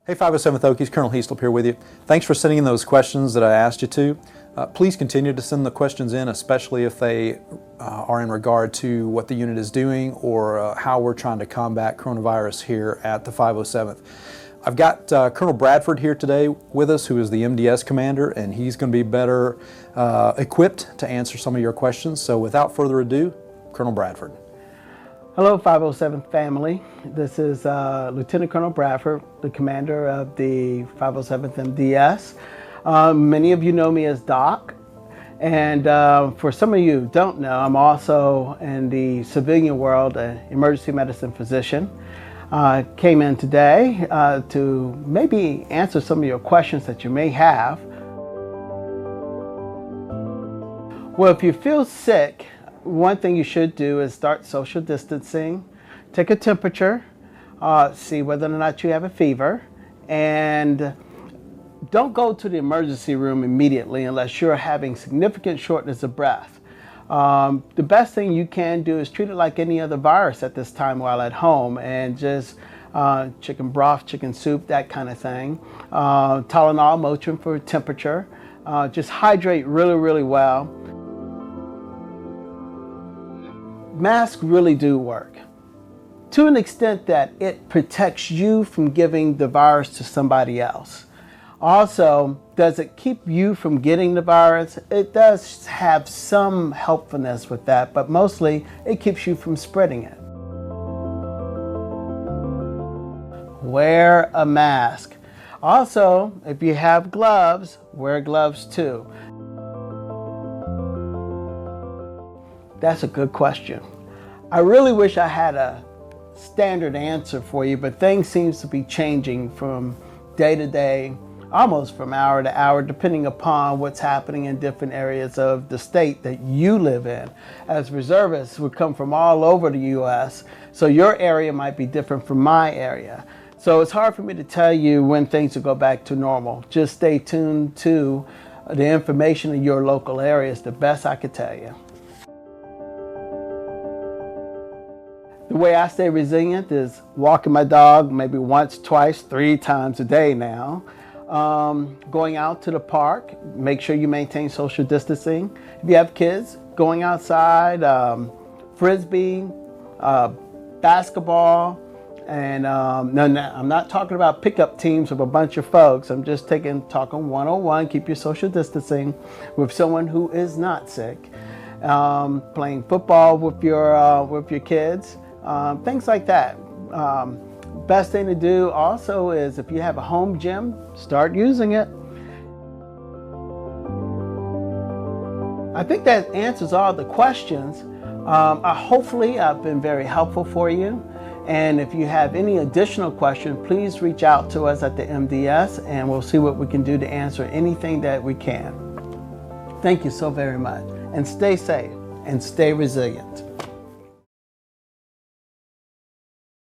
Hey 507th Okies, Colonel Heaslip here with you. Thanks for sending in those questions that I asked you to. Please continue to send the questions in, especially if they are in regard to what the unit is doing or how we're trying to combat coronavirus here at the 507th. I've got Colonel Bradford here today with us, who is the MDS commander, and he's going to be better equipped to answer some of your questions. So without further ado, Colonel Bradford. Hello 507 family, this is Lieutenant Colonel Bradford, the commander of the 507th MDS. Many of you know me as Doc, and for some of you who don't know, I'm also in the civilian world an emergency medicine physician. Came in today to maybe answer some of your questions that you may have. Well, if you feel sick, one thing you should do is start social distancing, take a temperature, see whether or not you have a fever, and don't go to the emergency room immediately unless you're having significant shortness of breath. The best thing you can do is treat it like any other virus at this time while at home, and just chicken broth, chicken soup, that kind of thing. Tylenol, Motrin for temperature. Just hydrate really, really well. Masks really do work to an extent that it protects you from giving the virus to somebody else. Also, does it keep you from getting the virus? It does have some helpfulness with that, but mostly it keeps you from spreading it. Wear a mask. Also, if you have gloves, wear gloves too. That's a good question. I really wish I had a standard answer for you, but things seem to be changing from day to day, almost from hour to hour, depending upon what's happening in different areas of the state that you live in. As reservists, we come from all over the U.S., so your area might be different from my area. So it's hard for me to tell you when things will go back to normal. Just stay tuned to the information in your local area is the best I could tell you. The way I stay resilient is walking my dog maybe once, twice, 3 times a day now. Going out to the park, make sure you maintain social distancing. If you have kids, going outside, frisbee, basketball, and no, I'm not talking about pickup teams of a bunch of folks. I'm just talking one-on-one, keep your social distancing with someone who is not sick. Playing football with your kids. Things like that. Best thing to do also is if you have a home gym, start using it. I think that answers all the questions. Hopefully I've been very helpful for you. And if you have any additional questions, please reach out to us at the MDS and we'll see what we can do to answer anything that we can. Thank you so very much. And stay safe and stay resilient.